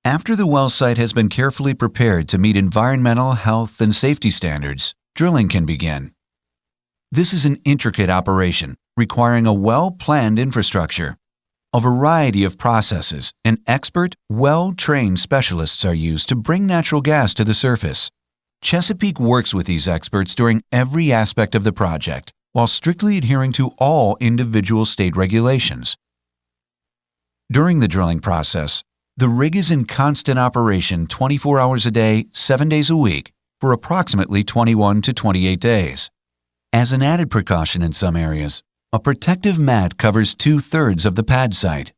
After the well site has been carefully prepared to meet environmental, health, and safety standards, drilling can begin. This is an intricate operation requiring a well-planned infrastructure. A variety of processes and expert, well-trained specialists are used to bring natural gas to the surface. Chesapeake works with these experts during every aspect of the project, while strictly adhering to all individual state regulations. During the drilling process, the rig is in constant operation 24 hours a day, 7 days a week, for approximately 21 to 28 days. As an added precaution in some areas, a protective mat covers 2/3 of the pad site.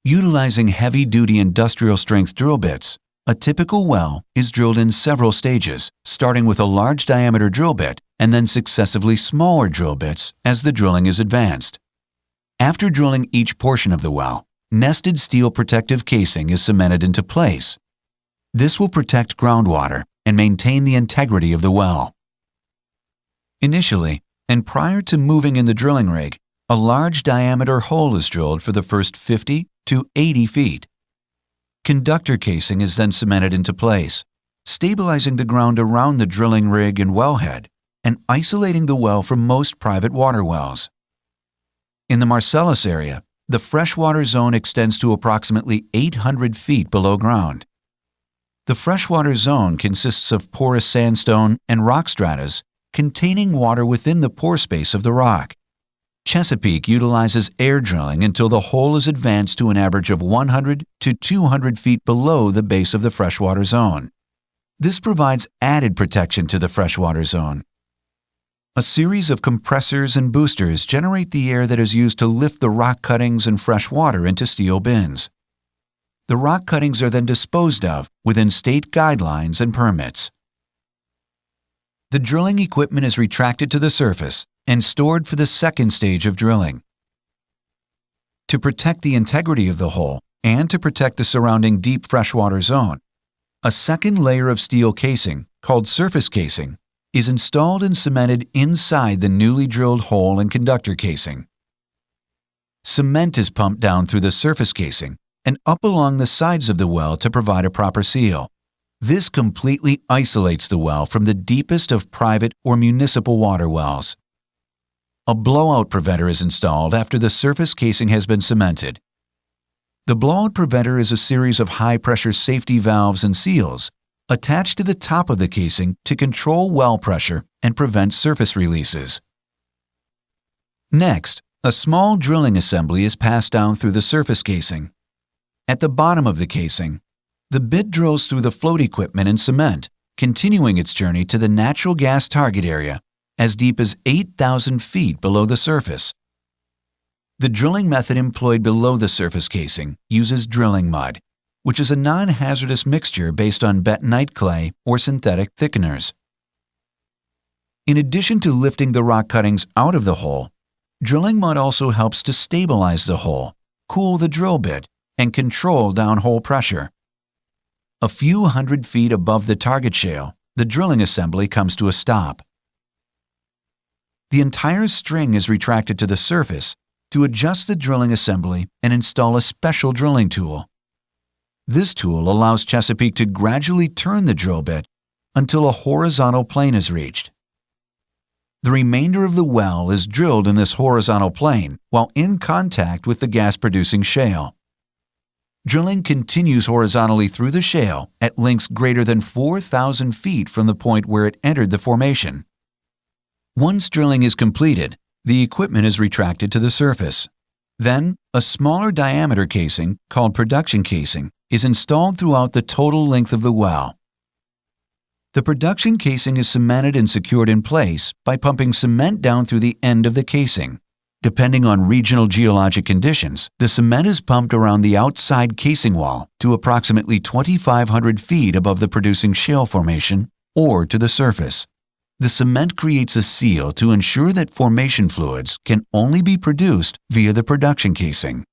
Utilizing heavy-duty industrial-strength drill bits, a typical well is drilled in several stages, starting with a large diameter drill bit and then successively smaller drill bits as the drilling is advanced. After drilling each portion of the well, nested steel protective casing is cemented into place. This will protect groundwater and maintain the integrity of the well. Initially, and prior to moving in the drilling rig, a large diameter hole is drilled for the first 50 to 80 feet. Conductor casing is then cemented into place, stabilizing the ground around the drilling rig and wellhead, and isolating the well from most private water wells. In the Marcellus area, the freshwater zone extends to approximately 800 feet below ground. The freshwater zone consists of porous sandstone and rock stratas containing water within the pore space of the rock. Chesapeake utilizes air drilling until the hole is advanced to an average of 100 to 200 feet below the base of the freshwater zone. This provides added protection to the freshwater zone. A series of compressors and boosters generate the air that is used to lift the rock cuttings and fresh water into steel bins. The rock cuttings are then disposed of within state guidelines and permits. The drilling equipment is retracted to the surface and stored for the second stage of drilling. To protect the integrity of the hole and to protect the surrounding deep freshwater zone, a second layer of steel casing, called surface casing, is installed and cemented inside the newly drilled hole and conductor casing. Cement is pumped down through the surface casing and up along the sides of the well to provide a proper seal. This completely isolates the well from the deepest of private or municipal water wells. A blowout preventer is installed after the surface casing has been cemented. The blowout preventer is a series of high-pressure safety valves and seals attached to the top of the casing to control well pressure and prevent surface releases. Next, a small drilling assembly is passed down through the surface casing. At the bottom of the casing, the bit drills through the float equipment and cement, continuing its journey to the natural gas target area as deep as 8,000 feet below the surface. The drilling method employed below the surface casing uses drilling mud, which is a non-hazardous mixture based on bentonite clay or synthetic thickeners. In addition to lifting the rock cuttings out of the hole, drilling mud also helps to stabilize the hole, cool the drill bit, and control downhole pressure. A few hundred feet above the target shale, the drilling assembly comes to a stop. The entire string is retracted to the surface to adjust the drilling assembly and install a special drilling tool. This tool allows Chesapeake to gradually turn the drill bit until a horizontal plane is reached. The remainder of the well is drilled in this horizontal plane while in contact with the gas-producing shale. Drilling continues horizontally through the shale at lengths greater than 4,000 feet from the point where it entered the formation. Once drilling is completed, the equipment is retracted to the surface. Then, a smaller diameter casing, called production casing, is installed throughout the total length of the well. The production casing is cemented and secured in place by pumping cement down through the end of the casing. Depending on regional geologic conditions, the cement is pumped around the outside casing wall to approximately 2,500 feet above the producing shale formation or to the surface. The cement creates a seal to ensure that formation fluids can only be produced via the production casing.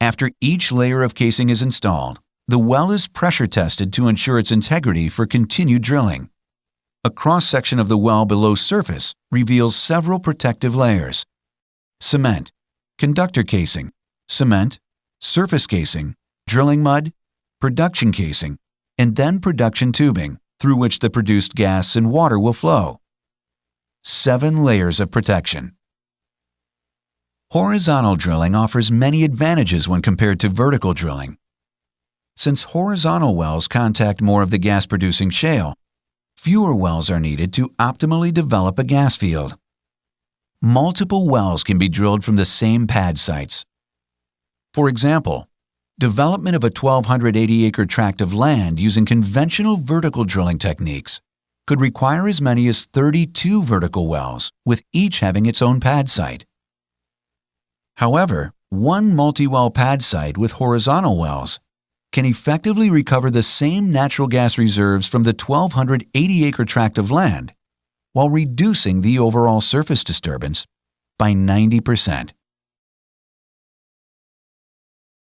After each layer of casing is installed, the well is pressure tested to ensure its integrity for continued drilling. A cross-section of the well below surface reveals several protective layers: cement, conductor casing, cement, surface casing, drilling mud, production casing, and then production tubing, through which the produced gas and water will flow. 7 layers of protection. Horizontal drilling offers many advantages when compared to vertical drilling. Since horizontal wells contact more of the gas-producing shale, fewer wells are needed to optimally develop a gas field. Multiple wells can be drilled from the same pad sites. For example, development of a 1,280-acre tract of land using conventional vertical drilling techniques could require as many as 32 vertical wells, with each having its own pad site. However, one multi-well pad site with horizontal wells can effectively recover the same natural gas reserves from the 1,280-acre tract of land while reducing the overall surface disturbance by 90%.